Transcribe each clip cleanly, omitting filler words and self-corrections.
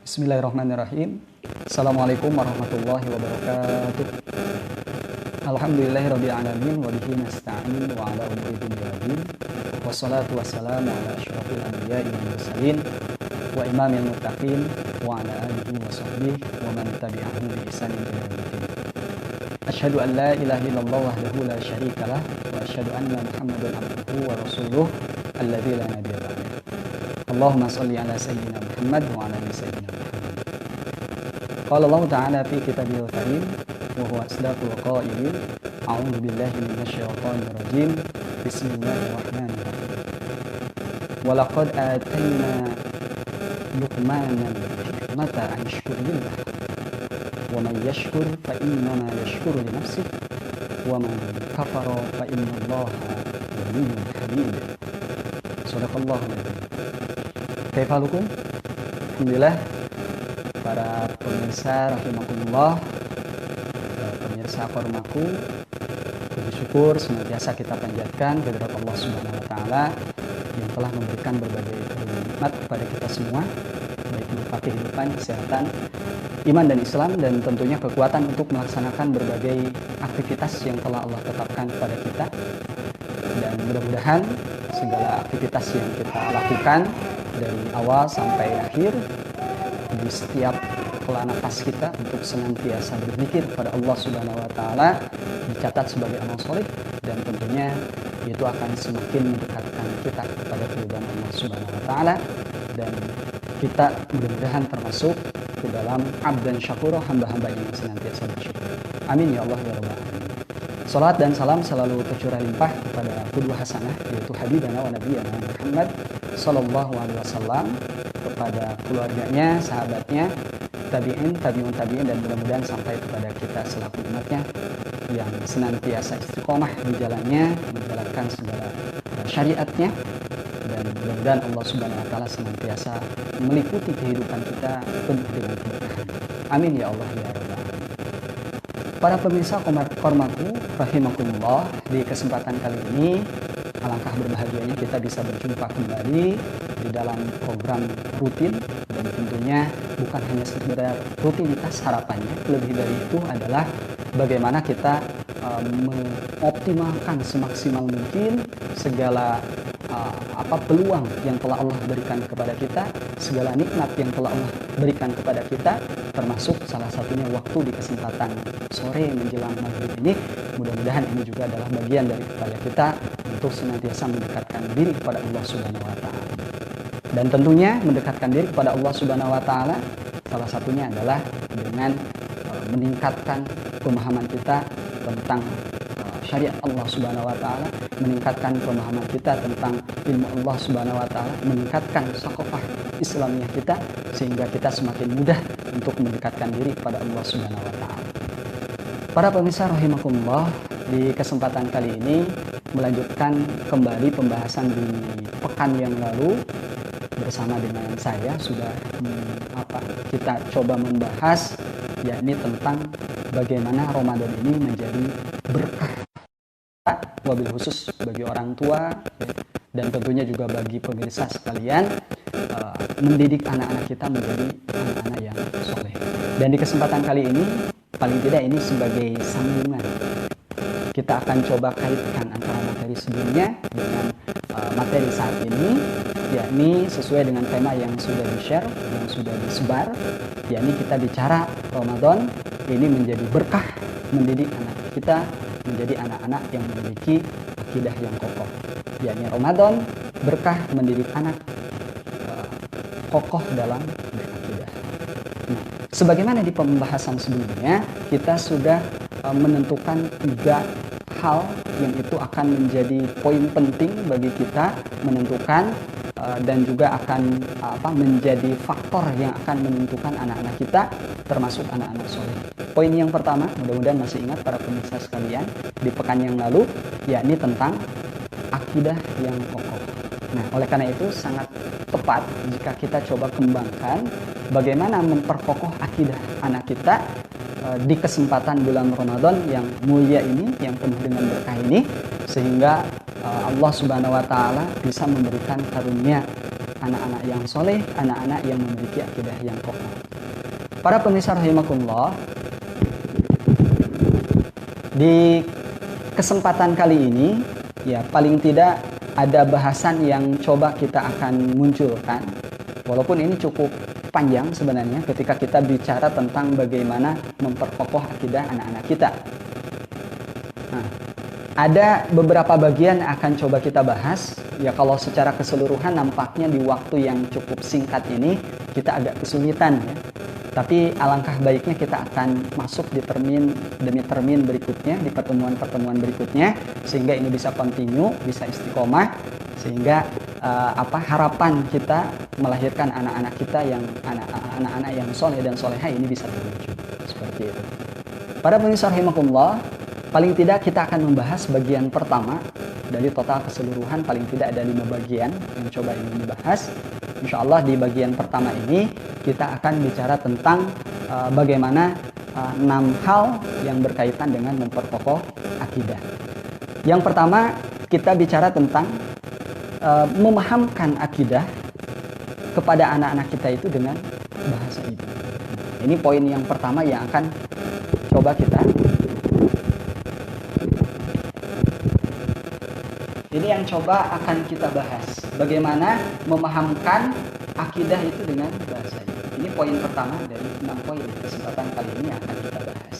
Bismillahirrahmanirrahim. Assalamualaikum warahmatullahi wabarakatuh. Alhamdulillahirabbil alamin wa bihi nasta'in wa ala umuri dunya waddin. Wassalatu wassalamu ala asyrofil anbiya'i wal mursalin wa imamil muttaqin wa ala alihi wa sahbihi wa man tabi'ahum bi ihsanin ila yaumil din. Asyhadu an la ilaha illallah wahdahu la syarikalah wa asyhadu anna Muhammadan abduhu wa rasuluh alladzi la nabiyya ba'dahu. Allahumma shalli ala sayyidina Muhammad wa ala ali sayyidina Muhammad. Qala Allah ta'ala fi kitabihil karim wa huwa asdaqul qailin. A'udzu billahi minasy syaithanir rajim. Bismillahirrahmanirrahim. Wa laqad atayna Luqmanan hikmata an yashkur lillah. Wa man yashkur fa innama yashkuru li nafsihi wa man kafara fa innallaha ghaniyyun hamid. Shadaqallahul adzim. Kaifalukum? Alhamdulillah, para pemirsa rahimakumullah, pemirsa kormaku, puji syukur senantiasa kita panjatkan kehadirat Allah Subhanahu wa taala yang telah memberikan berbagai nikmat kepada kita semua, baik berupa kehidupan, kesehatan, iman dan Islam, dan tentunya kekuatan untuk melaksanakan berbagai aktivitas yang telah Allah tetapkan kepada kita. Dan mudah-mudahan segala aktivitas yang kita lakukan dari awal sampai akhir, di setiap pola nafas kita untuk senantiasa berzikir kepada Allah Subhanahu wa taala dicatat sebagai amal soleh, dan tentunya itu akan semakin mendekatkan kita kepada keridhaan Allah Subhanahu wa taala, dan kita mudah-mudahan termasuk ke dalam abdan syakur, hamba-hamba yang senantiasa bersyukur. Amin ya Allah ya rabbal alamin. Salat dan salam selalu tercurah limpah kepada qudwah hasanah, yaitu habibana wa nabiyana Muhammad sallallahu alaihi wasallam, kepada keluarganya, sahabatnya, tabi'in, tabi'un tabi'in, dan mudah-mudahan sampai kepada kita selaku umatnya yang senantiasa istiqomah di jalannya, menjalankan segala syariatnya, dan mudah-mudahan Allah Subhanahu wa taala senantiasa meliputi kehidupan kita penuh dengan keberkahan. Amin ya Allah ya rabbal alamin. Para pemirsa kormaku rahimakumullah, di kesempatan kali ini alangkah berbahagianya kita bisa berjumpa kembali di dalam program rutin, dan tentunya bukan hanya sekedar rutinitas, harapannya lebih dari itu adalah bagaimana kita mengoptimalkan semaksimal mungkin segala peluang yang telah Allah berikan kepada kita, segala nikmat yang telah Allah berikan kepada kita, termasuk salah satunya waktu di kesempatan sore menjelang maghrib ini. Mudah-mudahan ini juga adalah bagian dari upaya kita untuk senantiasa mendekatkan diri kepada Allah Subhanahu wa taala. Dan tentunya mendekatkan diri kepada Allah Subhanahu wa taala salah satunya adalah dengan meningkatkan pemahaman kita tentang syariat Allah Subhanahu wa taala, meningkatkan pemahaman kita tentang ilmu Allah Subhanahu wa taala, meningkatkan sakofah Islamiyah kita, sehingga kita semakin mudah untuk mendekatkan diri kepada Allah Subhanahu wa taala. Para pemirsa rahimakumullah, di kesempatan kali ini melanjutkan kembali pembahasan di pekan yang lalu bersama dengan saya sudah kita coba membahas, yakni tentang bagaimana Ramadan ini menjadi berkah, wabil khusus bagi orang tua, dan tentunya juga bagi pemirsa sekalian, mendidik anak-anak kita menjadi anak-anak yang soleh. Dan di kesempatan kali ini, paling tidak ini sebagai sambungan, kita akan coba kaitkan antara materi sebelumnya dengan materi saat ini, yakni sesuai dengan tema yang sudah di-share, yang sudah disebar, yakni kita bicara Ramadan ini menjadi berkah, mendidik anak kita menjadi anak-anak yang memiliki akidah yang kokoh. Yakni Ramadan berkah mendidik anak kokoh dalam berakidah. Nah, sebagaimana di pembahasan sebelumnya, kita sudah menentukan 3 hal yang itu akan menjadi poin penting bagi kita menentukan dan juga akan menjadi faktor yang akan menentukan anak-anak kita, termasuk anak-anak soleh. Poin yang pertama, mudah-mudahan masih ingat para pemirsa sekalian, di pekan yang lalu, yakni tentang akidah yang kokoh. Nah, oleh karena itu sangat tepat jika kita coba kembangkan bagaimana memperkokoh akidah anak kita di kesempatan bulan Ramadan yang mulia ini, yang penuh dengan berkah ini, sehingga Allah Subhanahu wa taala bisa memberikan karunia anak-anak yang soleh, anak-anak yang memiliki akidah yang kokoh. Para pemirsa rahimakumullah, di kesempatan kali ini ya paling tidak ada bahasan yang coba kita akan munculkan. Walaupun ini cukup panjang sebenarnya ketika kita bicara tentang bagaimana memperkokoh akidah anak-anak kita. Nah, ada beberapa bagian akan coba kita bahas. Ya kalau secara keseluruhan nampaknya di waktu yang cukup singkat ini kita agak kesulitan ya. Tapi alangkah baiknya kita akan masuk di termin demi termin berikutnya, di pertemuan-pertemuan berikutnya, sehingga ini bisa continue, bisa istiqomah, sehingga harapan kita melahirkan anak-anak kita yang anak-anak yang soleh dan soleha ini bisa terwujud seperti itu. Para pemirsa rahimakumullah, paling tidak kita akan membahas bagian pertama dari total keseluruhan, paling tidak ada 5 bagian yang coba ingin dibahas. Insya Allah di bagian pertama ini kita akan bicara tentang bagaimana 6 hal yang berkaitan dengan memperkokoh akidah. Yang pertama kita bicara tentang memahamkan akidah kepada anak-anak kita itu dengan bahasa ibu. Ini poin yang pertama yang akan coba kita. Ini yang coba akan kita bahas. Bagaimana memahamkan akidah itu dengan bahasa ibu. Ini poin pertama dari 6 poin kesempatan kali ini yang akan kita bahas.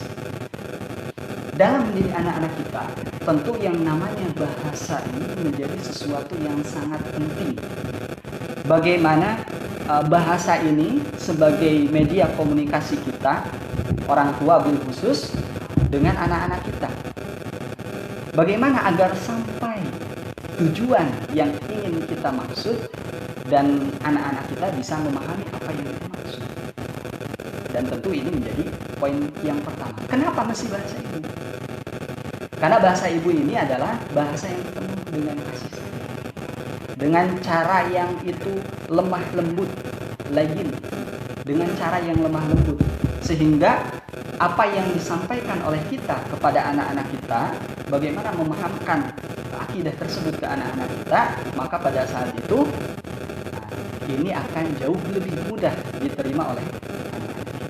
Dalam diri anak-anak kita, tentu yang namanya bahasa ini menjadi sesuatu yang sangat penting. Bagaimana bahasa ini sebagai media komunikasi kita, orang tua bil khusus, dengan anak-anak kita. Bagaimana agar sampai tujuan yang ingin kita maksud dan anak-anak kita bisa memahami apa yang kita maksud. Dan tentu ini menjadi poin yang pertama. Kenapa masih bahasa ibu? Karena bahasa ibu ini adalah bahasa yang penuh dengan kasih sayang, dengan cara yang itu lemah lembut, lagin, dengan cara yang lemah lembut, sehingga apa yang disampaikan oleh kita kepada anak-anak kita, bagaimana memahamkan akidah tersebut ke anak-anak kita, maka pada saat itu ini akan jauh lebih mudah diterima oleh anak-anak kita.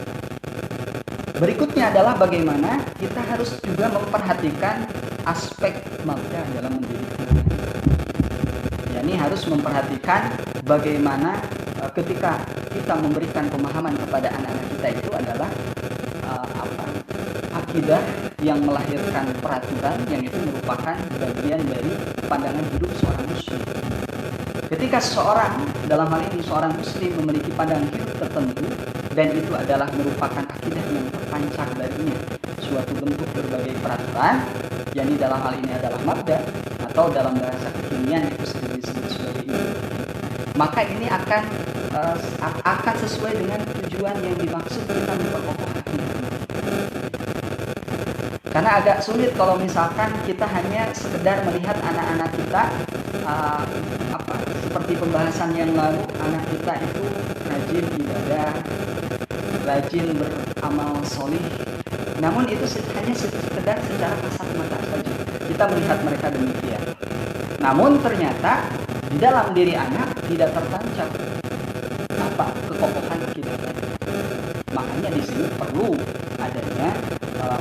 Berikutnya adalah bagaimana kita harus juga memperhatikan aspek mabda dalam mendidik. Ya, ini harus memperhatikan bagaimana ketika kita memberikan pemahaman kepada anak-anak kita itu adalah akidah yang melahirkan peraturan yang itu merupakan bagian dari pandangan hidup seorang muslim. Ketika seseorang, dalam hal ini seorang muslim memiliki pandangan hidup tertentu dan itu adalah merupakan akidah yang terpancar darinya suatu bentuk berbagai peraturan, yakni dalam hal ini adalah mabda atau dalam bahasa kekinian itu sendiri disebut sebagai ideologi. Maka ini akan sesuai dengan tujuan yang dimaksud kita memperkokoh akidah. Karena agak sulit kalau misalkan kita hanya sekedar melihat anak-anak kita seperti pembahasan yang lalu, anak kita itu rajin ibadah, rajin beramal solih. Namun itu hanya sekedar secara kasat mata saja. Kita melihat mereka demikian. Namun ternyata di dalam diri anak tidak tertancap kekokohan akidah. Makanya di sini perlu adanya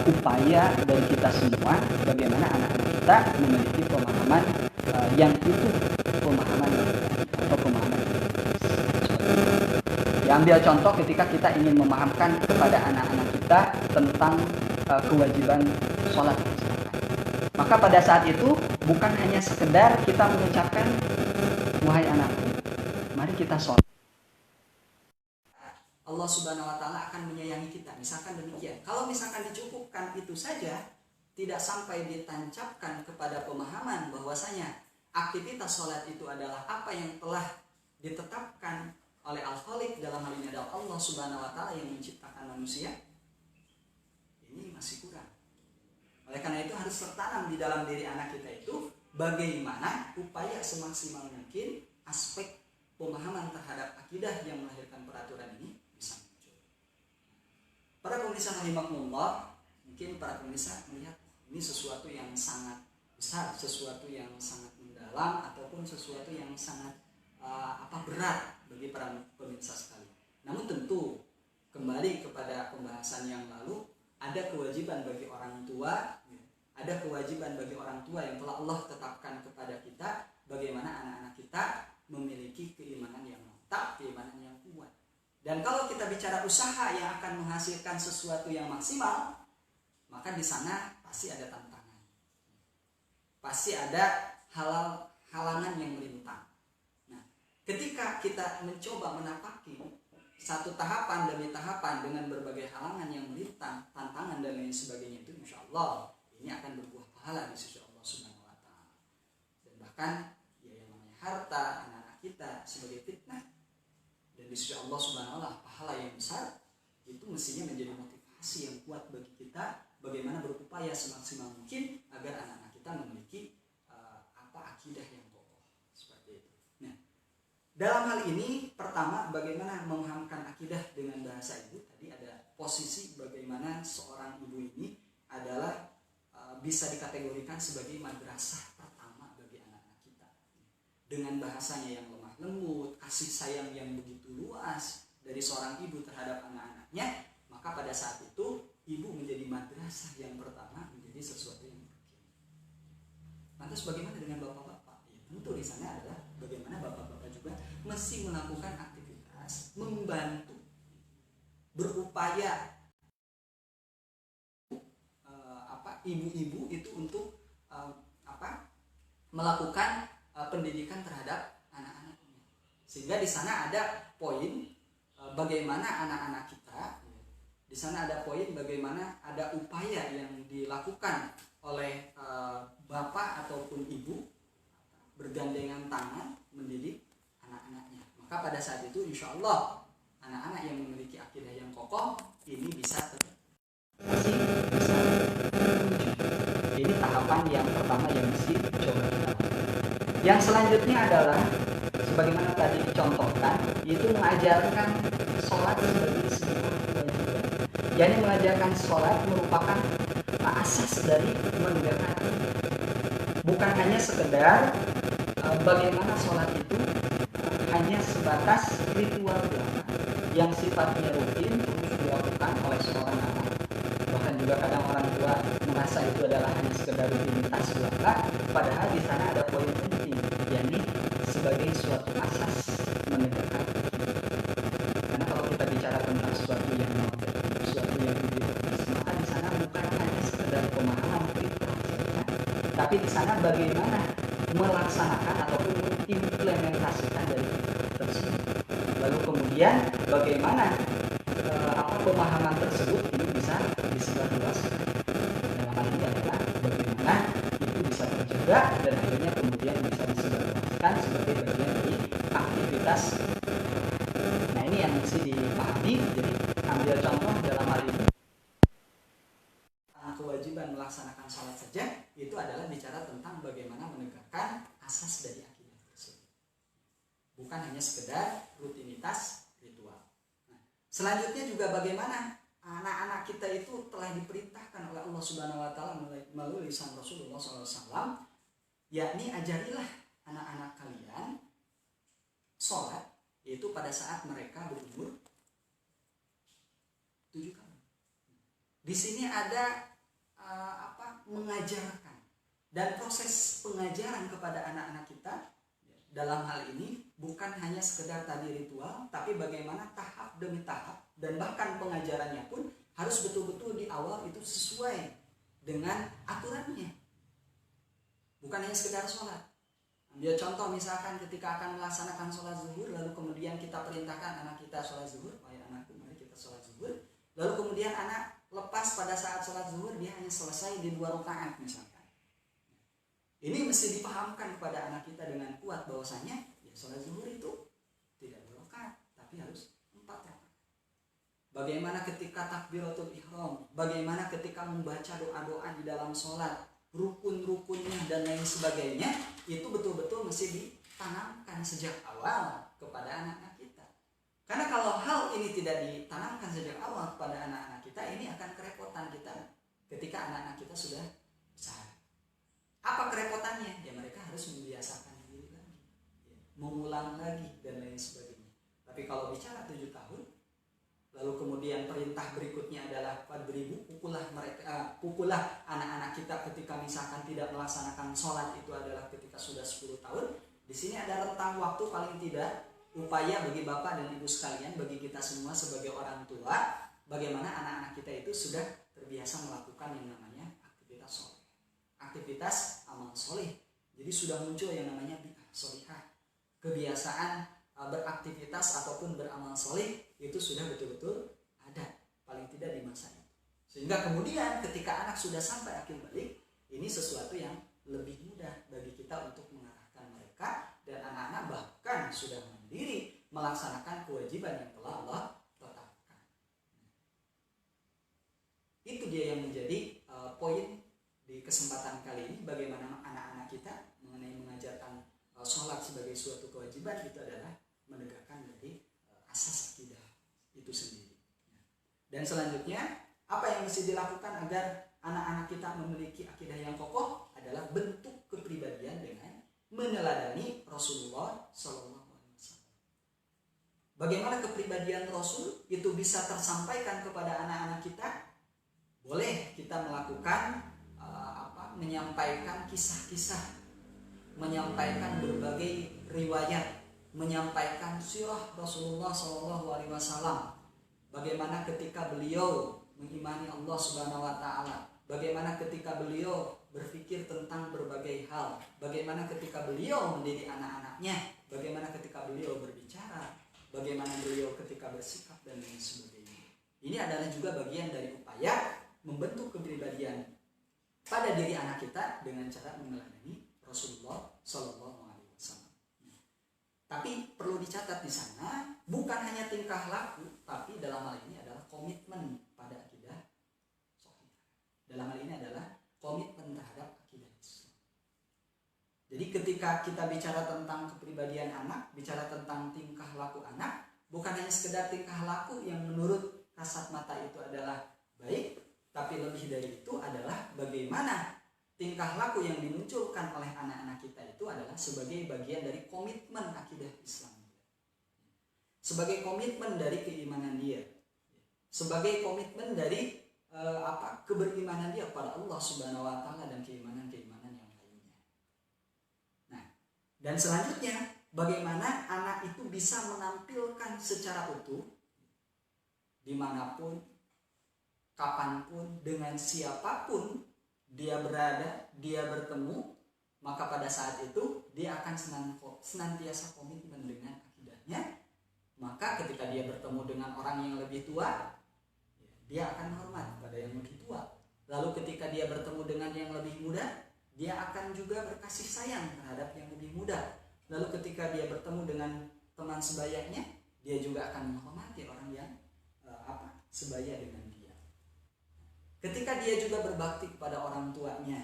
upaya dari kita semua bagaimana anak-anak kita memiliki pemahaman yang itu pemahaman atau pemahaman. Ya, ambil contoh ketika kita ingin memahamkan kepada anak-anak kita tentang kewajiban sholat. Maka pada saat itu bukan hanya sekedar kita mengucapkan, wahai anakku, mari kita sholat. Allah Subhanahu wa Ta'ala akan menyayangi kita, misalkan demikian. Kalau misalkan dicukupkan itu saja, tidak sampai ditancapkan kepada pemahaman bahwasanya aktivitas sholat itu adalah apa yang telah ditetapkan oleh Al-Khaliq, dalam hal ini adalah Allah Subhanahu wa Ta'ala yang menciptakan manusia, ini masih kurang. Oleh karena itu harus tertanam di dalam diri anak kita itu bagaimana upaya semaksimal mungkin aspek pemahaman terhadap akidah yang melahirkan peraturan ini bisa muncul. Para pemirsa rahimakumullah, mungkin para pemirsa melihat ini sesuatu yang sangat besar, sesuatu yang sangat mendalam, ataupun sesuatu yang sangat berat bagi para pemirsa sekalian. Namun tentu kembali kepada pembahasan yang lalu, ada kewajiban bagi orang tua, ada kewajiban bagi orang tua yang telah Allah tetapkan kepada kita, bagaimana anak-anak kita memiliki keimanan yang mantap, keimanan yang kuat. Dan kalau kita bicara usaha yang akan menghasilkan sesuatu yang maksimal, maka di sana pasti ada tantangan, pasti ada halangan yang melintang. Nah, ketika kita mencoba menapaki satu tahapan demi tahapan dengan berbagai halangan yang melintang, tantangan dan lain sebagainya, itu insya Allah ini akan berbuah pahala di sisi Allah Subhanahu wa Ta'ala. Dan bahkan ya yang namanya harta anak-anak kita sebagai fitnah, dan di sisi Allah Subhanahu wa Ta'ala pahala yang besar, itu mestinya menjadi motivasi yang kuat bagi kita bagaimana berupaya semaksimal mungkin agar anak-anak kita memiliki akidah yang kokoh seperti itu. Nah, dalam hal ini pertama bagaimana memahamkan akidah dengan bahasa ibu. Tadi ada posisi bagaimana seorang ibu ini adalah bisa dikategorikan sebagai madrasah pertama bagi anak-anak kita. Dengan bahasanya yang lemah lembut, kasih sayang yang begitu luas dari seorang ibu terhadap anak-anaknya, maka pada saat itu ibu menjadi madrasah yang pertama, menjadi sesuatu yang berkian. Lantas bagaimana dengan bapak-bapak? Ya, tentu di sana adalah bagaimana bapak-bapak juga mesti melakukan aktivitas membantu, berupaya ibu-ibu itu untuk melakukan pendidikan terhadap anak-anaknya. Sehingga di sana ada poin bagaimana anak-anak kita, di sana ada poin bagaimana ada upaya yang dilakukan oleh bapak ataupun ibu bergandengan tangan mendidik anak-anaknya. Maka pada saat itu insya Allah anak-anak yang memiliki akidah yang kokoh ini bisa ini tahapan yang pertama yang mesti coba kita. Yang selanjutnya adalah sebagaimana tadi dicontohkan, yaitu mengajarkan sholat sebagai sebuah kewajiban. Jadi mengajarkan sholat merupakan asas dari menegakkan, bukan hanya sekedar bagaimana sholat itu hanya sebatas ritual belaka yang sifatnya rutin terus dilakukan oleh seorang anak. Bahkan juga kadang orang tua merasa itu adalah hanya sekedar rutinitas belaka, padahal di sana ada poin penting, yakni sebagai suatu asas menegakkan. Karena kalau kita bicara tentang sesuatu yang modern, sesuatu yang ideologis, maka di sana bukan hanya sekedar pemahaman fitrah saja, tapi di sana bagaimana melaksanakan ataupun mengimplementasikan dari fitrah tersebut. Lalu kemudian bagaimana pemahaman tersebut ini bisa disebarluaskan. Dalam hal ini adalah bagaimana itu bisa terjaga dan akhirnya kemudian bisa disebarluaskan sebagai bagian dari aktivitas. Nah, ini yang mesti dipahami. Jadi ambil contoh dalam hal ini kewajiban melaksanakan sholat saja itu adalah bicara tentang bagaimana menegakkan asas dari akidah tersebut, bukan hanya sekedar rutinitas ritual. Nah, selanjutnya juga bagaimana anak-anak kita itu telah diperintahkan oleh Allah Subhanahu wa Ta'ala melalui lisan Rasulullah SAW, yakni ajarilah anak-anak kalian sholat, yaitu pada saat mereka berumur 7 tahun. Di sini ada mengajarkan, dan proses pengajaran kepada anak-anak kita dalam hal ini bukan hanya sekedar tadi ritual, tapi bagaimana tahap demi tahap, dan bahkan pengajarannya pun harus betul-betul di awal itu sesuai dengan aturannya, bukan hanya sekedar sholat. Ambil contoh misalkan ketika akan melaksanakan sholat zuhur, lalu kemudian kita perintahkan anak kita sholat zuhur, wahai anakku mari kita sholat zuhur, lalu kemudian anak lepas pada saat sholat zuhur dia hanya selesai di 2 rakaat misalkan. Ini mesti dipahamkan kepada anak kita dengan kuat bahwasanya ya sholat zuhur itu tidak 2 rakaat tapi harus 4 rakaat. Bagaimana ketika takbiratul ihram, bagaimana ketika membaca doa-doa di dalam sholat, rukun-rukunnya dan lain sebagainya, itu betul-betul mesti ditanamkan sejak awal kepada anak-anak kita. Karena kalau hal ini tidak ditanamkan sejak awal kepada anak-anak kita, ini akan kerepotan kita ketika anak-anak kita sudah besar. Apa kerepotannya? Ya mereka harus membiasakan diri lagi. Ya. mengulang lagi dan lain sebagainya. Tapi kalau bicara 7 tahun, lalu kemudian perintah berikutnya adalah fadribu, pukullah anak-anak kita ketika misalkan tidak melaksanakan sholat, itu adalah ketika sudah 10 tahun. Di sini ada rentang waktu paling tidak upaya bagi bapak dan ibu sekalian, bagi kita semua sebagai orang tua, bagaimana anak-anak kita itu sudah terbiasa melakukan yang namanya aktivitas soleh, aktivitas amal soleh. Jadi sudah muncul yang namanya bid'ah solihah, kebiasaan beraktivitas ataupun beramal soleh itu sudah betul-betul ada, paling tidak di masa itu. Sehingga kemudian ketika anak sudah sampai akil balik, ini sesuatu yang lebih mudah bagi kita untuk mengarahkan mereka, dan anak-anak bahkan sudah mandiri melaksanakan kewajiban yang telah Allah tetapkan. Itu dia yang menjadi poin di kesempatan kali ini, bagaimana anak-anak kita mengenai mengajarkan sholat sebagai suatu kewajiban, itu adalah menegakkan dari asas akidah itu sendiri. Dan selanjutnya, apa yang mesti dilakukan agar anak-anak kita memiliki akidah yang kokoh adalah bentuk kepribadian dengan meneladani Rasulullah SAW. Bagaimana kepribadian Rasul itu bisa tersampaikan kepada anak-anak kita? Boleh kita melakukan menyampaikan kisah-kisah, menyampaikan berbagai riwayat, menyampaikan sirah Rasulullah SAW. Bagaimana ketika beliau mengimani Allah Subhanahu wa taala, bagaimana ketika beliau berpikir tentang berbagai hal, bagaimana ketika beliau mendidik anak-anaknya, bagaimana ketika beliau berbicara, bagaimana beliau ketika bersikap dan lain sebagainya. Ini adalah juga bagian dari upaya membentuk kepribadian pada diri anak kita dengan cara meneladani Rasulullah SAW. Tapi perlu dicatat di sana, bukan hanya tingkah laku, tapi dalam hal ini adalah komitmen pada akidah sahih. Dalam hal ini adalah komitmen terhadap akidah Islam. Jadi ketika kita bicara tentang kepribadian anak, bicara tentang tingkah laku anak, bukan hanya sekedar tingkah laku yang menurut kasat mata itu adalah baik, tapi lebih dari itu adalah bagaimana tingkah laku yang dimunculkan oleh anak-anak kita itu adalah sebagai bagian dari komitmen akidah Islam, sebagai komitmen dari keimanan dia, sebagai komitmen dari keberimanan dia kepada Allah Subhanahu wa taala dan keimanan-keimanan yang lainnya. Nah, dan selanjutnya bagaimana anak itu bisa menampilkan secara utuh dimanapun, kapanpun, dengan siapapun dia berada, dia bertemu, maka pada saat itu dia akan senantiasa komitmen dengan akidahnya. Maka ketika dia bertemu dengan orang yang lebih tua, dia akan hormat pada yang lebih tua. Lalu ketika dia bertemu dengan yang lebih muda, dia akan juga berkasih sayang terhadap yang lebih muda. Lalu ketika dia bertemu dengan teman sebayanya, dia juga akan menghormati orang yang sebaya dengan dia. Ketika dia juga berbakti kepada orang tuanya,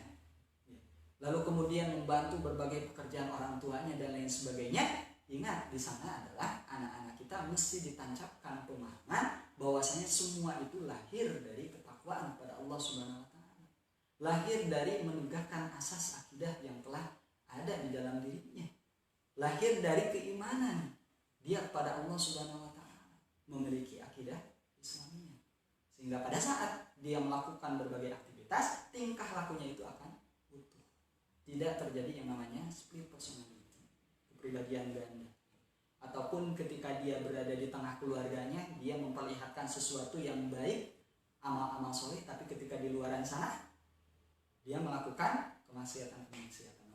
lalu kemudian membantu berbagai pekerjaan orang tuanya dan lain sebagainya, ingat di sana adalah anak-anak kita mesti ditancapkan pemahaman bahwasanya semua itu lahir dari ketakwaan kepada Allah Subhanahu wa taala. Lahir dari menegakkan asas akidah yang telah ada di dalam dirinya. Lahir dari keimanan dia kepada Allah Subhanahu wa taala, memiliki akidah Islamiyah. Sehingga pada saat dia melakukan berbagai aktivitas, tingkah lakunya itu akan utuh. Tidak terjadi yang namanya split personality, kepribadian ganda. Ataupun ketika dia berada di tengah keluarganya, dia memperlihatkan sesuatu yang baik, amal-amal soleh, tapi ketika di luaran sana, dia melakukan kemaksiatan-kemaksiatan.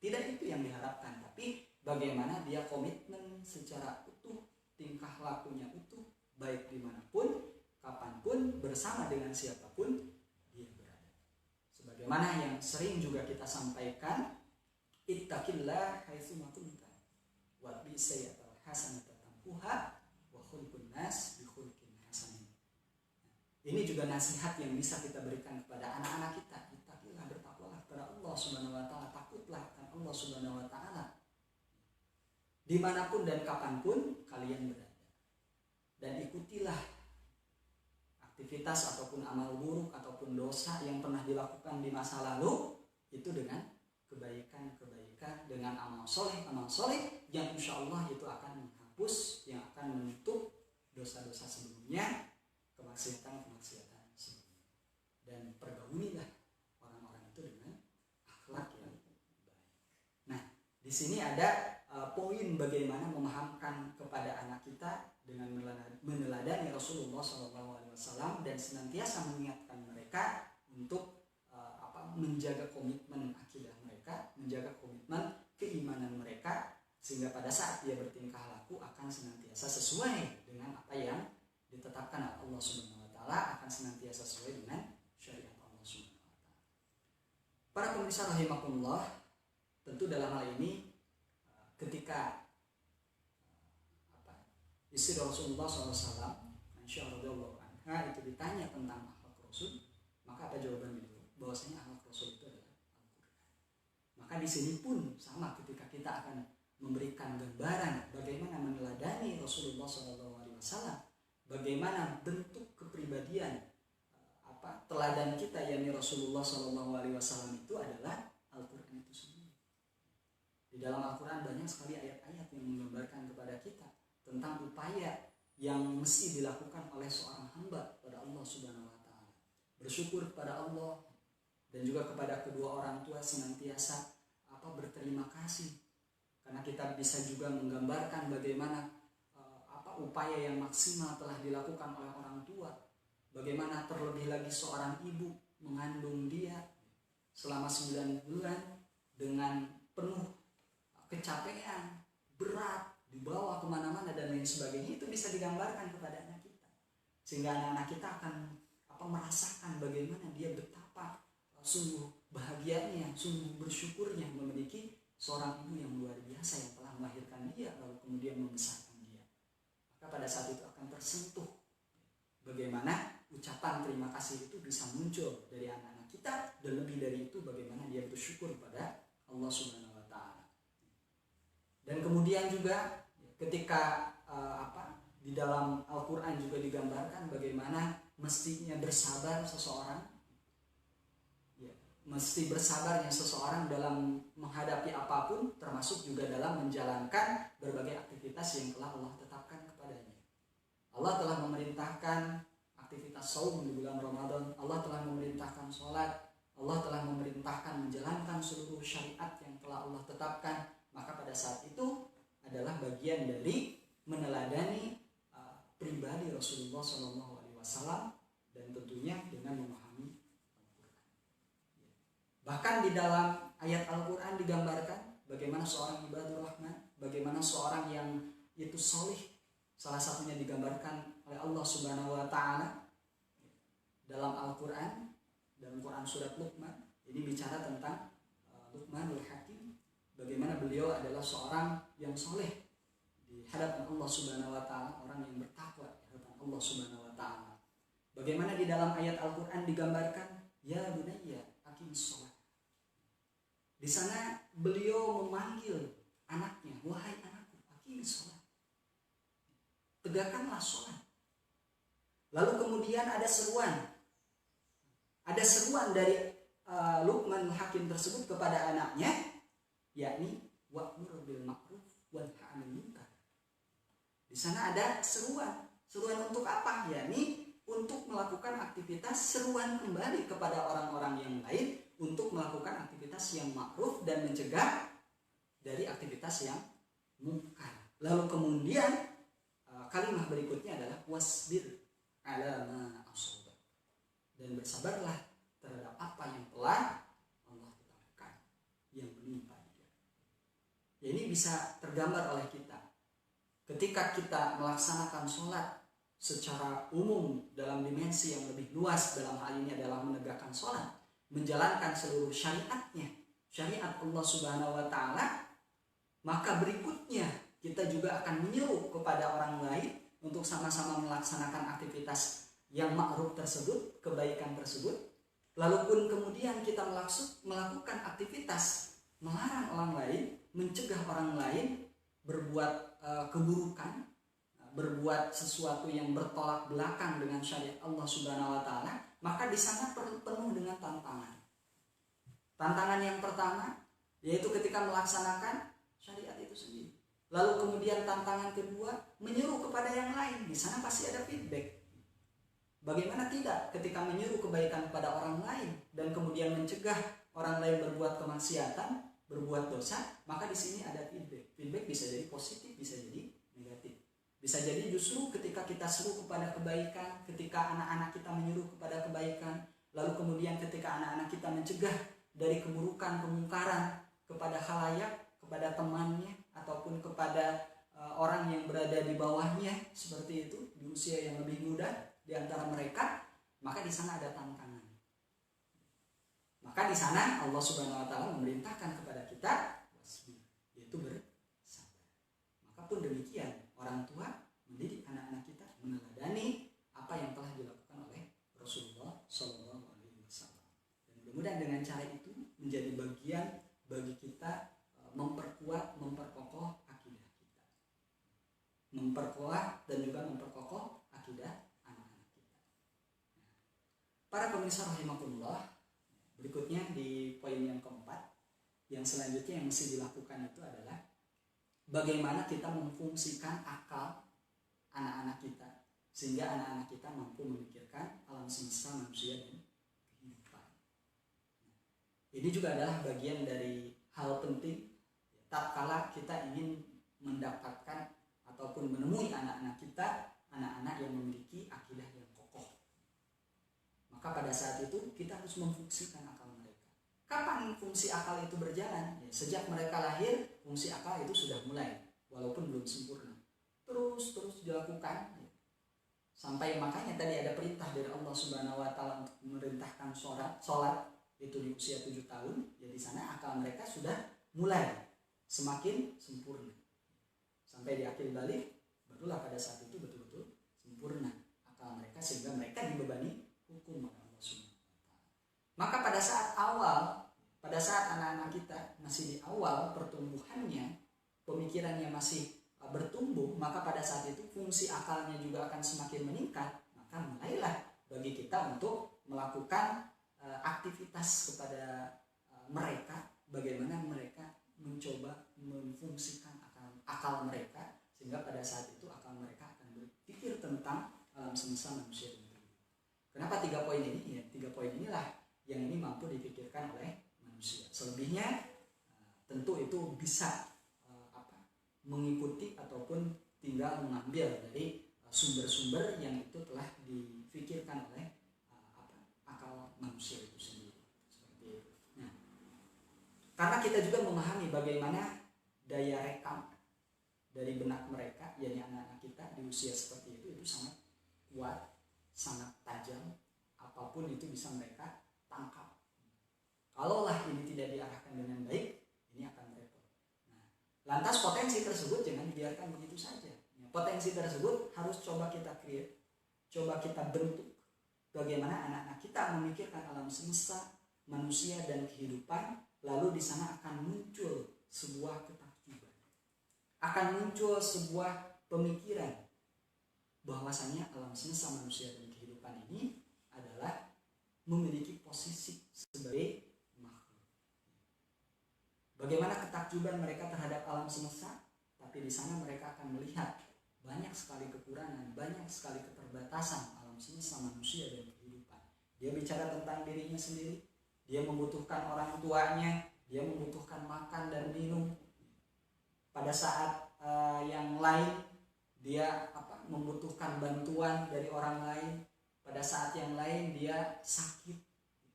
Tidak itu yang diharapkan, tapi bagaimana dia komitmen secara utuh, tingkah lakunya utuh, baik dimanapun, kapanpun, bersama dengan siapapun dia berada. Sebagaimana yang sering juga kita sampaikan, ittaqillah haitsu ma kunta wa bi sayyi'atil hasanati tamhuha wa khulqun nas bi khulqin hasanin. Ini juga nasihat yang bisa kita berikan kepada anak-anak kita. Ittaqillah, bertakwalah kepada Allah Subhanahu wa taala, takutlah akan Allah Subhanahu wa taala dimanapun dan kapanpun kalian berada. Dan ikutilah aktivitas ataupun amal buruk ataupun dosa yang pernah dilakukan di masa lalu itu dengan kebaikan-kebaikan, dengan amal soleh yang insya Allah itu akan menghapus, yang akan menutup dosa-dosa sebelumnya, kemaksiatan-kemaksiatan sebelumnya. Dan pergaulilah orang-orang itu dengan akhlak yang baik. Nah, di sini ada poin bagaimana memahamkan kepada anak kita dengan meneladani Rasulullah SAW dan senantiasa mengingatkan mereka untuk menjaga komitmen akidah mereka, menjaga komitmen keimanan mereka, sehingga pada saat dia bertingkah laku akan senantiasa sesuai dengan apa yang ditetapkan oleh Allah Subhanahu wa taala, akan senantiasa sesuai dengan syariat Allah Subhanahu wa taala. Para pemirsa rahimakumullah, tentu dalam hal ini ketika istri Rasulullah SAW, Aisyah radhiyallahu anha, itu ditanya tentang akhlak Rasul, maka apa jawaban beliau? Bahwasanya akhlak Rasul itu adalah Al-Quran. Maka di sini pun sama, ketika kita akan memberikan gambaran bagaimana meneladani Rasulullah SAW, bagaimana bentuk kepribadian teladan kita yakni Rasulullah SAW itu adalah Al-Quran itu sendiri. Di dalam Al-Quran banyak sekali ayat-ayat yang menggambarkan kepada kita tentang upaya yang mesti dilakukan oleh seorang hamba pada Allah Subhanahu wa taala. Bersyukur kepada Allah dan juga kepada kedua orang tua, senantiasa berterima kasih. Karena kita bisa juga menggambarkan bagaimana upaya yang maksimal telah dilakukan oleh orang tua. Bagaimana terlebih lagi seorang ibu mengandung dia selama 9 bulan dengan penuh kecapean, berat, dibawa kemana-mana dan lain sebagainya. Itu bisa digambarkan kepada anak kita, sehingga anak-anak kita akan merasakan bagaimana dia betapa sungguh bahagianya, sungguh bersyukurnya memiliki seorang ibu yang luar biasa yang telah melahirkan dia lalu kemudian membesarkan dia. Maka pada saat itu akan tersentuh bagaimana ucapan terima kasih itu bisa muncul dari anak-anak kita, dan lebih dari itu bagaimana dia bersyukur pada Allah Subhanahu wa taala. Dan kemudian juga ketika di dalam Al-Qur'an juga digambarkan bagaimana mestinya bersabar seseorang, mesti bersabarnya seseorang dalam menghadapi apapun, termasuk juga dalam menjalankan berbagai aktivitas yang telah Allah tetapkan kepadanya. Allah telah memerintahkan aktivitas saum di bulan Ramadan, Allah telah memerintahkan sholat, Allah telah memerintahkan menjalankan seluruh syariat yang telah Allah tetapkan. Maka pada saat itu adalah bagian dari meneladani pribadi Rasulullah SAW, dan tentunya dengan memahami Al-Quran. Bahkan di dalam ayat Al-Quran digambarkan bagaimana seorang ibadur rahman, bagaimana seorang yang itu solih. Salah satunya digambarkan oleh Allah Subhanahu wa taala dalam Al-Quran, dalam Quran surat Luqman. Ini bicara tentang Luqmanul Hakim, bagaimana beliau adalah seorang yang soleh di hadapan Allah Subhanahu wa taala, orang yang bertakwa di hadapan Allah Subhanahu wa taala. Bagaimana di dalam ayat Al-Quran digambarkan, ya bunayya aqimis shalah. Di sana beliau memanggil anaknya, wahai anakku, aqimis shalah, tegakkanlah sholat. Lalu kemudian ada seruan dari Luqmanul Hakim tersebut kepada anaknya, yakni wa'mur bil ma'ruf wanha 'anil munkar. Di sana ada seruan untuk apa? Yakni untuk melakukan aktivitas, seruan kembali kepada orang-orang yang lain untuk melakukan aktivitas yang ma'ruf dan mencegah dari aktivitas yang munkar. Lalu kemudian kalimat berikutnya adalah wasbir ala ma asaba, dan bersabarlah terhadap apa yang telah Allah tetapkan yang menimpa dia. Ya, ini bisa tergambar oleh kita ketika kita melaksanakan sholat secara umum dalam dimensi yang lebih luas. Dalam hal ini adalah menegakkan sholat, menjalankan seluruh syariatnya, syariat Allah Subhanahu wa taala. Maka berikutnya kita juga akan menyeru kepada orang lain untuk sama-sama melaksanakan aktivitas yang ma'ruf tersebut, kebaikan tersebut. Lalu pun kemudian kita melakukan aktivitas melarang orang lain, mencegah orang lain berbuat keburukan, berbuat sesuatu yang bertolak belakang dengan syariat Allah Subhanahu wa taala. Maka di sana penuh dengan tantangan. Tantangan yang pertama yaitu ketika melaksanakan syariat itu sendiri. Lalu kemudian tantangan kedua, menyuruh kepada yang lain. Di sana pasti ada feedback. Bagaimana tidak ketika menyuruh kebaikan kepada orang lain dan kemudian mencegah orang lain berbuat kemaksiatan, berbuat dosa, maka di sini ada feedback. Feedback bisa jadi positif, bisa jadi negatif. Bisa jadi justru ketika kita seru kepada kebaikan, ketika anak-anak kita menyuruh kepada kebaikan, lalu kemudian ketika anak-anak kita mencegah dari keburukan, kemungkaran kepada khalayak, kepada temannya, ataupun kepada orang yang berada di bawahnya, seperti itu, di usia yang lebih muda di antara mereka, maka di sana ada tantangan. Maka di sana Allah Subhanahu wa taala memerintahkan kepada kita wasbir, yaitu bersabar. Maka pun demikian, orang tua mendidik anak-anak kita meneladani apa yang telah dilakukan oleh Rasulullah Shallallahu alaihi wasallam. Dan mudah-mudahan dengan cara itu menjadi bagian bagi kita memperkuat, memperkokoh akidah kita. Memperkuat dan juga memperkokoh akidah anak-anak kita. Para pemirsa rahimakumullah, berikutnya di poin yang keempat, yang selanjutnya yang mesti dilakukan itu adalah bagaimana kita memfungsikan akal anak-anak kita sehingga anak-anak kita mampu memikirkan alam semesta, manusia, dan kehidupan. Ini juga adalah bagian dari hal penting tatkala kita ingin mendapatkan ataupun menemui anak-anak kita, anak-anak yang memiliki akidah yang kokoh. Maka pada saat itu kita harus memfungsikan akal mereka. Kapan fungsi akal itu berjalan? Ya, sejak mereka lahir, fungsi akal itu sudah mulai, walaupun belum sempurna. Terus dilakukan. Ya. Sampai makanya tadi ada perintah dari Allah Subhanahu wa taala untuk memerintahkan sholat itu di usia 7 tahun. Ya di sana akal mereka sudah mulai semakin sempurna. Sampai di akhir balik, barulah pada saat itu betul-betul sempurna akal mereka sehingga mereka dibebani hukum oleh Allah Subhanahu wa taala. Maka pada saat anak-anak kita masih di awal pertumbuhannya, pemikirannya masih bertumbuh, maka pada saat itu fungsi akalnya juga akan semakin meningkat. Maka mulailah bagi kita untuk melakukan aktivitas kepada mereka, bagaimana mereka mencoba memfungsikan akal mereka sehingga pada saat itu akal mereka akan berpikir tentang alam semesta, manusia, dan kehidupan. Kenapa 3 poin ini? Ya, 3 poin inilah yang ini mampu dipikirkan oleh manusia. Selebihnya tentu itu bisa mengikuti ataupun tinggal mengambil dari sumber-sumber yang itu telah difikirkan oleh akal manusia itu sendiri. Seperti itu. Nah, karena kita juga memahami bagaimana daya rekam dari benak mereka, yakni anak-anak kita di usia seperti itu sangat kuat, sangat tajam, apapun itu bisa mereka tangkap. Kalaulah ini tidak diarahkan dengan baik, ini akan repot. Nah, lantas potensi tersebut jangan dibiarkan begitu saja. Potensi tersebut harus coba kita create, coba kita bentuk. Bagaimana anak-anak kita memikirkan alam semesta, manusia, dan kehidupan, lalu di sana akan muncul sebuah ketakjuban. Akan muncul sebuah pemikiran bahwasanya alam semesta, manusia, dan kehidupan ini adalah memiliki posisi sebagai makhluk. Bagaimana ketakjuban mereka terhadap alam semesta, tapi di sana mereka akan melihat banyak sekali kekurangan, banyak sekali keterbatasan alam semesta, manusia, dan kehidupan. Dia bicara tentang dirinya sendiri, dia membutuhkan orang tuanya, dia membutuhkan makan dan minum. Pada saat yang lain dia membutuhkan bantuan dari orang lain, pada saat yang lain dia sakit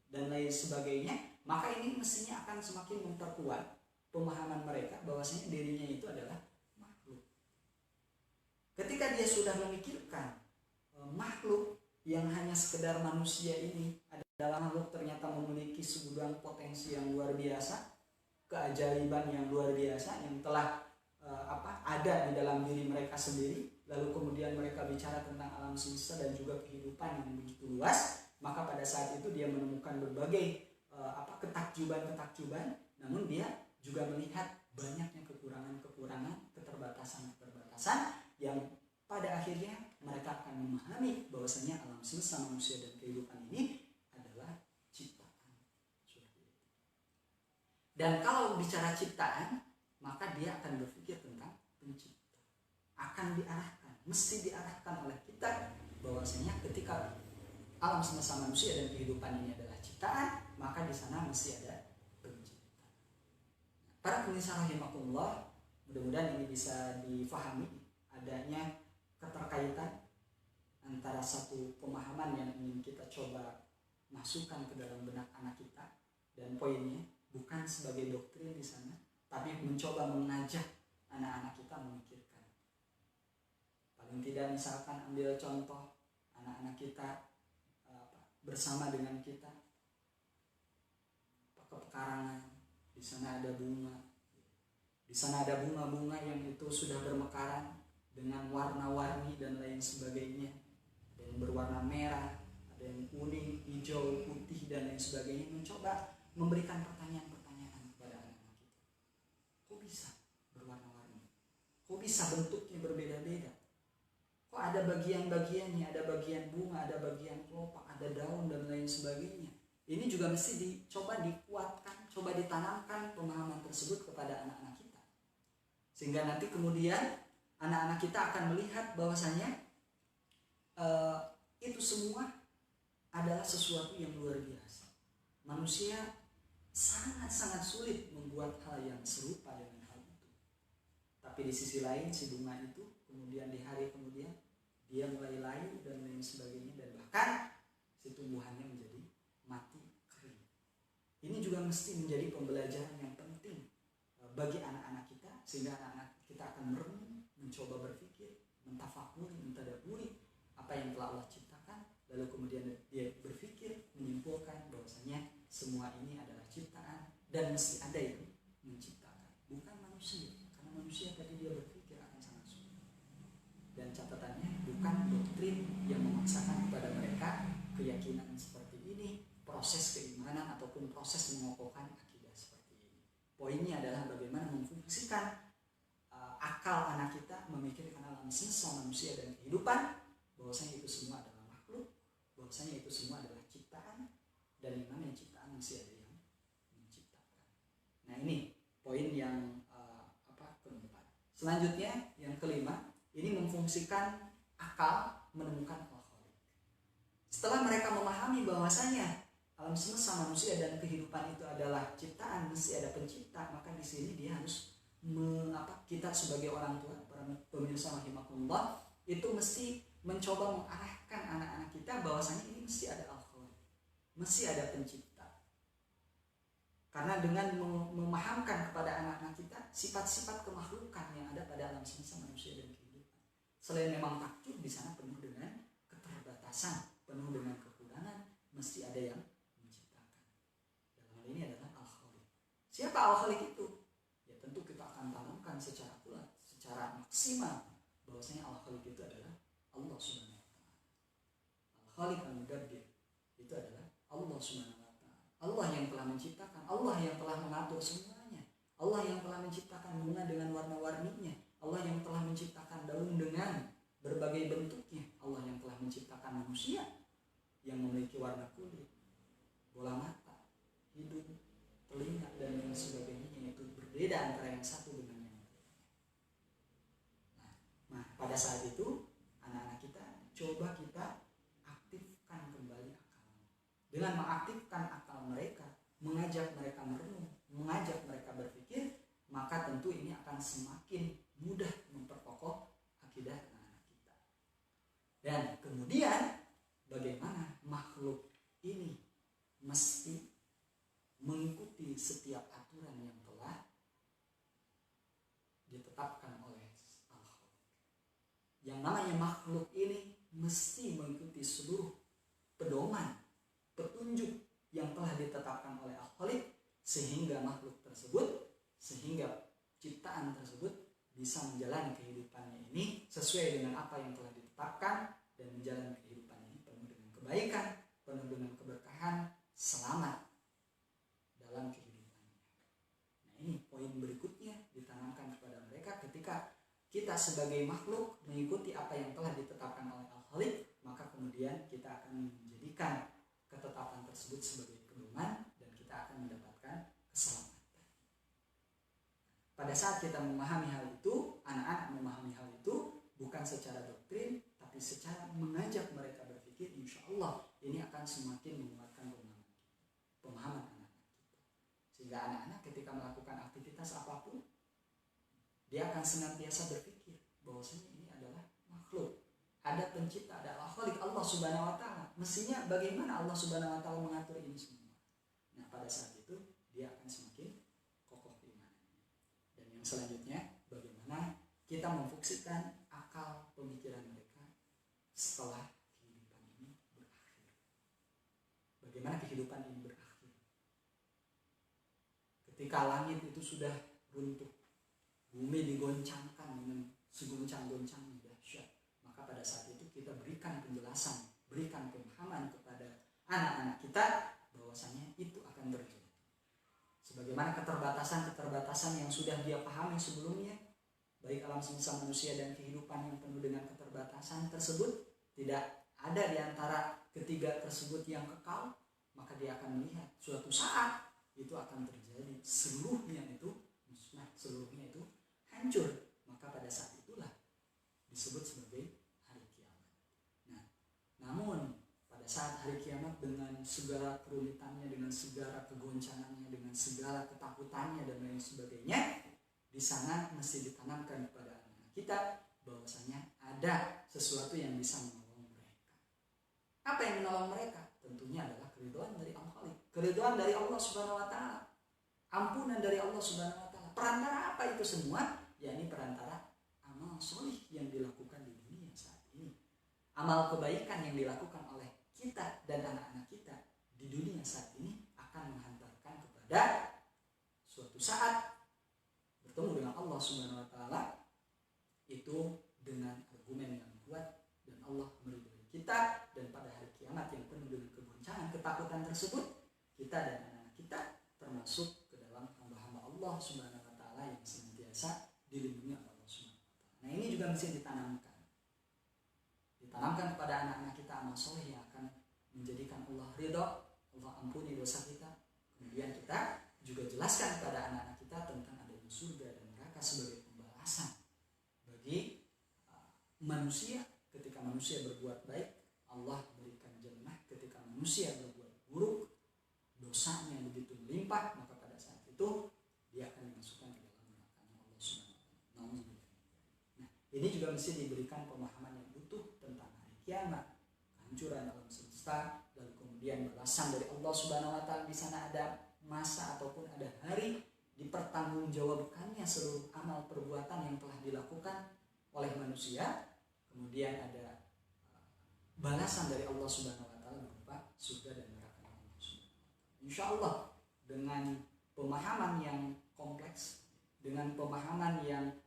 dan lain sebagainya. Maka ini mestinya akan semakin memperkuat pemahaman mereka bahwasanya dirinya itu adalah makhluk. Ketika dia sudah memikirkan makhluk yang hanya sekedar manusia ini adalah makhluk ternyata memiliki segudang potensi yang luar biasa, keajaiban yang luar biasa yang telah ada di dalam diri mereka sendiri, lalu kemudian mereka bicara tentang alam semesta dan juga kehidupan yang begitu luas, maka pada saat itu dia menemukan berbagai ketakjuban, namun dia juga melihat banyaknya kekurangan, keterbatasan yang pada akhirnya mereka akan memahami bahwasanya alam semesta, manusia, dan kehidupan ini adalah ciptaan. Dan kalau bicara ciptaan, maka dia akan berpikir tentang pencipta. Akan diarahkan, mesti diarahkan oleh kita bahwasanya ketika alam semesta manusia dan kehidupan ini adalah ciptaan, maka di sana mesti ada pencipta. Para pemirsa rahimakumullah, mudah-mudahan ini bisa difahami adanya keterkaitan antara satu pemahaman yang ingin kita coba masukkan ke dalam benak anak kita, dan poinnya bukan sebagai doktrin di sana, tapi mencoba mengajak anak-anak kita memikirkan. Paling tidak misalkan ambil contoh anak-anak kita bersama dengan kita ke pekarangan, di sana ada bunga, di sana ada bunga-bunga yang itu sudah bermekaran dengan warna-warni dan lain sebagainya, ada yang berwarna merah, ada yang kuning, hijau, putih dan lain sebagainya. Mencoba memberikan pertanyaan-pertanyaan kepada anak-anak kita. Kok bisa berwarna-warni? Kok bisa bentuknya berbeda-beda? Kok ada bagian-bagiannya, ada bagian bunga, ada bagian kelopak, ada daun dan lain sebagainya. Ini juga mesti dicoba dikuatkan, coba ditanamkan pemahaman tersebut kepada anak-anak kita. Sehingga nanti kemudian anak-anak kita akan melihat bahwasanya itu semua adalah sesuatu yang luar biasa. Manusia sangat-sangat sulit membuat hal yang serupa dengan hal itu. Tapi di sisi lain si bunga itu kemudian di hari kemudian dia mulai layu dan lain sebagainya, dan bahkan si tumbuhannya menjadi mati kering. Ini juga mesti menjadi pembelajaran yang penting bagi anak-anak kita, sehingga anak-anak kita akan merenung, mencoba berpikir, mentafakuri, mentadaburi apa yang telah Allah ciptakan, lalu kemudian dia berpikir, menyimpulkan bahwasanya semua ini adalah ciptaan dan mesti ada yang menciptakan, bukan manusia. Karena manusia tadi dia berpikir akan sangat sulit. Dan catatannya bukan doktrin yang memaksakan kepada mereka keyakinan seperti ini, proses keimanan ataupun proses mengokohkan akidah seperti ini. Poinnya adalah bagaimana memfungsikan akal anak kita memikirkan alam semesta manusia dan kehidupan, bahwasanya itu semua adalah makhluk, bahwasanya itu semua adalah ciptaan, dan yang namanya ciptaan masih ada yang menciptakan. Nah ini poin yang keempat. Selanjutnya yang kelima, ini memfungsikan akal menemukan al-khaliq. Setelah mereka memahami bahwasanya alam semesta manusia dan kehidupan itu adalah ciptaan, mesti ada pencipta, maka di sini dia harus kita sebagai orang tua, para pemirsa rahimakumullah, itu mesti mencoba mengarahkan anak-anak kita bahwasanya ini mesti ada al-khaliq, mesti ada pencipta. Karena dengan memahamkan kepada anak-anak kita sifat-sifat kemakhlukan yang ada pada alam semesta manusia dan kehidupan, selain memang takjub di sana penuh dengan keterbatasan, penuh dengan kekurangan, mesti ada yang menciptakan. Dalam hal ini adalah al-khaliq. Siapa al-khaliq itu? Ya tentu kita akan tanamkan secara kuat, secara maksimal bahwasanya al-khaliq itu adalah Allah Subhanahu wa taala. Al-khaliq al-mudabbir itu adalah Allah Subhanahu wa taala. Allah yang telah menciptakan, Allah yang telah mengatur semuanya. Allah yang telah menciptakan bunga dengan warna-warninya, Allah yang telah menciptakan daun dengan berbagai bentuknya, Allah yang telah menciptakan manusia yang memiliki warna kulit, bola mata, hidung, telinga dan lain sebagainya, itu berbeda antara yang satu dengan yang lain. Nah, pada saat itu anak-anak kita coba kita aktifkan kembali akalnya. Dengan mengaktifkan akal mereka, mengajak mereka merenung, mengajak mereka berpikir, maka tentu ini akan semakin mudah memperkokoh akidah anak-anak kita. Dan kemudian bagaimana makhluk ini mesti mengikuti setiap aturan yang telah ditetapkan oleh al-khaliq. Yang namanya makhluk ini mesti mengikuti seluruh pedoman, petunjuk yang telah ditetapkan oleh al-khaliq, sehingga makhluk tersebut, sehingga ciptaan tersebut bisa menjalani kehidupannya ini sesuai dengan apa yang telah ditetapkan, dan menjalani kehidupan ini penuh dengan kebaikan, penuh dengan keberkahan, selamat dalam kehidupannya. Nah ini poin berikutnya ditanamkan kepada mereka. Ketika kita sebagai makhluk mengikuti apa yang telah ditetapkan oleh al-khaliq, maka kemudian kita akan menjadikan ketetapan tersebut sebagai pedoman dan kita akan mendapatkan keselamatan. pada saat kita memahami hal itu, anak-anak memahami hal itu bukan secara doktrin, tapi secara mengajak mereka berpikir, insya Allah ini akan semakin menguatkan pemahaman anak-anak kita. Sehingga anak-anak ketika melakukan aktivitas apapun, dia akan senantiasa berpikir bahwasanya ini adalah makhluk, ada pencipta, ada khalik, Allah Subhanahu wa taala. Mestinya bagaimana Allah Subhanahu wa taala mengatur ini semua. Nah, pada saat itu dia akan semakin kokoh keimanannya. Dan yang selanjutnya, bagaimana kita memfungsikan akal pemikiran mereka setelah kehidupan ini berakhir. Bagaimana kehidupan ini berakhir? Ketika langit itu sudah runtuh, bumi digoncangkan dengan seguncang-goncangnya dahsyat, maka pada saat itu kita berikan penjelasan, berikan pemahaman kepada anak-anak kita bahwasanya itu akan terjadi. Sebagaimana keterbatasan-keterbatasan yang sudah dia pahami sebelumnya, baik alam semesta manusia dan kehidupan yang penuh dengan keterbatasan tersebut, tidak ada di antara ketiga tersebut yang kekal, maka dia akan melihat suatu saat itu akan terjadi, seluruhnya itu musnah, seluruhnya itu hancur. Maka pada saat itulah disebut sebagai hari kiamat. Nah, namun pada saat hari kiamat dengan segala kerumitannya, dengan segala kegoncangannya, dengan segala ketakutannya dan lain sebagainya, di sana mesti ditanamkan kepada anak kita bahwasanya ada sesuatu yang bisa menolong mereka. Apa yang menolong mereka? Tentunya adalah keridhaan dari Al-Khaliq, keridhaan dari Allah Subhanahu wa taala, ampunan dari Allah Subhanahu wa taala. Perantara apa itu semua? Yakni perantara amal solih yang dilakukan di dunia saat ini, amal kebaikan yang dilakukan oleh kita dan anak-anak kita di dunia saat ini akan menghantarkan kepada suatu saat bertemu dengan Allah Subhanahu wa taala itu dengan argumen yang kuat, dan Allah meridhoi kita, dan pada hari kiamat yang penuh dengan kegoncangan, ketakutan tersebut, kita dan anak-anak kita termasuk ke dalam hamba-hamba Allah Subhanahu wa taala yang senantiasa dilindungi oleh Allah Subhanahu wa taala. Nah, ini juga mesti ditanamkan kepada anak-anak kita amal soleh yang akan menjadikan Allah ridha, Allah ampuni dosa kita. Kemudian kita juga jelaskan kepada anak-anak kita tentang adanya surga dan neraka sebagai pembalasan bagi manusia. Ketika manusia berbuat baik, Allah berikan jannah. Ketika manusia berbuat buruk, dosanya begitu melimpah, maka pada saat itu dia akan dimasukkan ke dalam neraka Allah Subhanahu wa taala. Nah, ini juga mesti diberikan pemahaman yang utuh tentang hari kiamat, kehancuran alam semesta, dan kemudian balasan dari Allah Subhanahu wa taala. Di sana ada masa ataupun ada hari dipertanggungjawabkannya seluruh amal perbuatan yang telah dilakukan oleh manusia. Kemudian ada balasan dari Allah Subhanahu wa taala berupa surga dan neraka Allah Subhanahu wa taala. Insyaallah dengan pemahaman yang kompleks, dengan pemahaman yang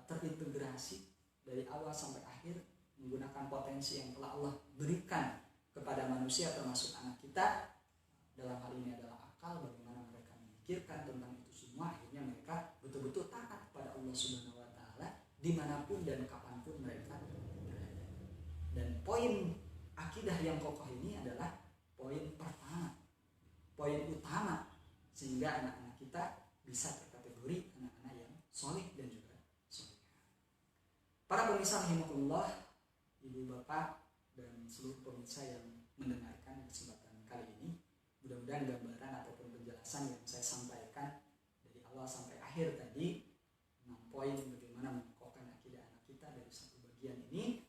terintegrasi dari awal sampai akhir, menggunakan potensi yang telah Allah berikan kepada manusia termasuk anak kita, dalam hal ini adalah akal, bagaimana mereka memikirkan tentang itu semua, akhirnya mereka betul-betul taat kepada Allah Subhanahu wa taala dimanapun dan kapanpun mereka berada. Dan poin akidah yang kokoh ini adalah poin pertama, poin utama, sehingga anak-anak kita bisa terkategori anak-anak yang soleh dan juga solehah. Para pemirsa rahimakumullah, ibu bapak dan seluruh pemirsa yang mendengarkan kesempatan kali ini, mudah-mudahan gambaran ataupun penjelasan yang saya sampaikan dari awal sampai akhir tadi, 6 poin bagaimana mengokohkan akidah anak kita dari satu bagian ini,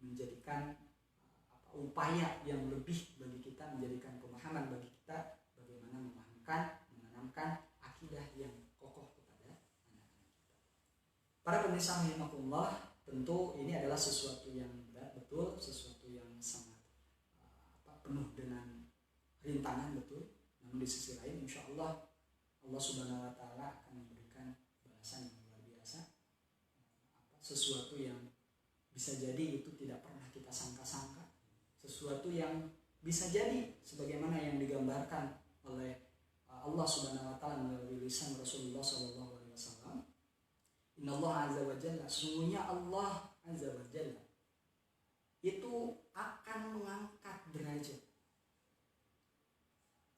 menjadikan upaya yang lebih bagi kita, menjadikan pemahaman bagi kita bagaimana menanamkan akidah yang kokoh kepada anak-anak kita. Para pemirsa rahimakumullah, tentu ini adalah sesuatu yang berat, betul, sesuatu yang sangat penuh dengan rintangan, betul. Namun di sisi lain insya Allah Allah Subhanahu wa taala akan memberikan balasan yang luar biasa, sesuatu yang bisa jadi itu tidak pernah kita sangka-sangka, sesuatu yang bisa jadi sebagaimana yang digambarkan oleh Allah Subhanahu wa taala melalui lisan Rasulullah sallallahu alaihi wasallam. Innallaha azza wa jalla, sesungguhnya Allah azza wa jalla itu akan mengangkat derajat.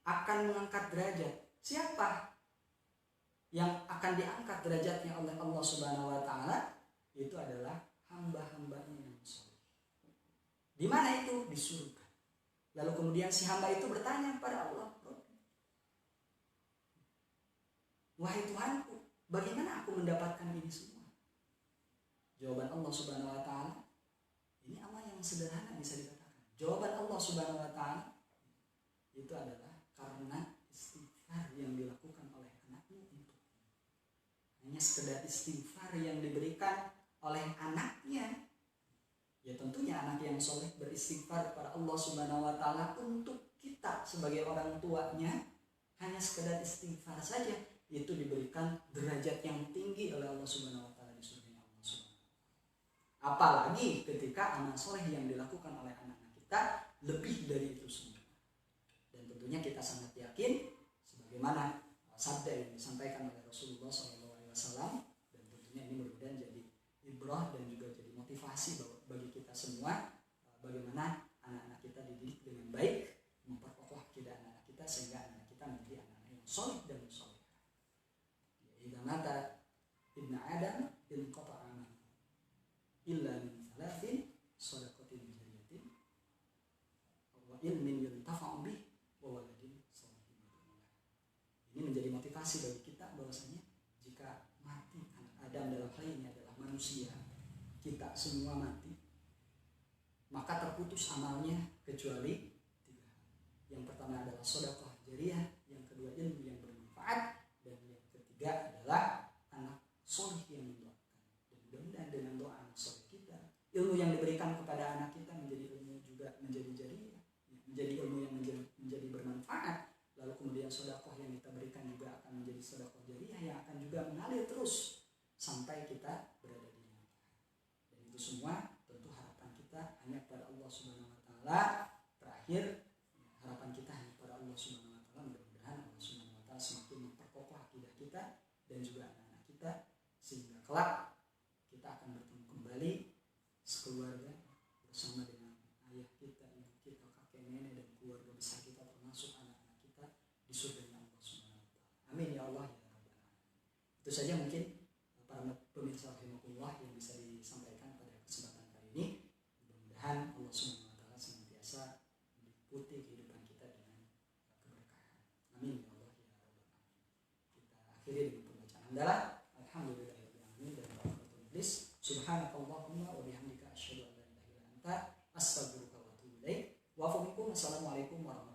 Akan mengangkat derajat. Siapa yang akan diangkat derajatnya oleh Allah Subhanahu wa taala itu adalah hamba-hambanya yang saleh. Di mana itu? Di surga. Lalu kemudian si hamba itu bertanya kepada Allah, wahai Tuhanku, bagaimana aku mendapatkan ini semua? Jawaban Allah Subhanahu wa taala, ini amal yang sederhana bisa dikatakan. Jawaban Allah Subhanahu wa taala itu adalah karena istighfar yang dilakukan oleh anakmu untuk hanya sekedar istighfar yang diberikan oleh anaknya. Ya tentunya anak yang soleh beristighfar kepada Allah Subhanahu wa taala untuk kita sebagai orang tuanya, hanya sekedar istighfar saja itu diberikan derajat yang tinggi oleh Allah Subhanahu wa taala di surga Allah Subhanahu. Apalagi ketika amal soleh yang dilakukan oleh anak-anak kita lebih dari itu semua. Dan tentunya kita sangat yakin sebagaimana sabda yang disampaikan oleh Rasulullah SAW, dan tentunya ini mudah-mudahan jadi ibrah dan juga jadi motivasi bagi kita semua, bagaimana anak-anak kita dididik dengan baik, memperkokoh akidah anak-anak kita sehingga anak-anak kita menjadi anak-anak yang soleh dan soleh. Idza mata ibnu Adam inqata'a amaluhu illa min thalathin shadaqatin jariyatin wa ilmin yuntafa'u bih wa waladin shalihin. Ini menjadi motivasi bagi kita bahwasanya jika mati anak Adam dalam hal ini adalah manusia, kita semua mati, maka terputus amalnya kecuali 3 hal. Yang pertama adalah sedekah jariyah, yang kedua ilmu yang bermanfaat, dan yang ketiga adalah anak soleh yang mendoakan. Dan mudah-mudahan dengan doa anak soleh kita, ilmu yang diberikan kepada anak kita menjadi ilmu juga menjadi jariyah, menjadi ilmu yang menjadi bermanfaat. Lalu kemudian sedekah yang kita berikan juga akan menjadi sedekah jariyah yang akan juga mengalir terus sampai kita berada di dunia. Dan itu semua tentu harapan kita hanya kepada Allah Subhanahu wa taala. Terakhir, harapan kita hanya kepada Allah Subhanahu wa taala. Mudah-mudahan Allah Subhanahu wa taala semakin memperkokoh akidah kita dan juga anak-anak kita sehingga kelak kita akan bertemu kembali sekeluarga bersama dengan ayah kita, ibu kita, kakek nenek dan keluarga besar kita termasuk anak-anak kita di surga Allah Subhanahu wa taala. Amin ya Allah ya rabbal alamin. Itu saja mungkin para pemirsa rahimakumullah yang bisa disampaikan pada kesempatan kali ini. Mudah-mudahan Allah Subhanahu wa taala senantiasa meliputi kehidupan kita dengan keberkahan. Amin ya Allah ya rabbal alamin. Kita akhiri dengan pembacaan hamdalah. Alhamdulillahirabbil alamin dan barakallahu iblis. Subhanakallahumma wa bihamdika asyhadu an la ilaha illa anta astaghfiruka wa atubu ilaik. Wa assalamualaikum warahmatullahi wabarakatuh.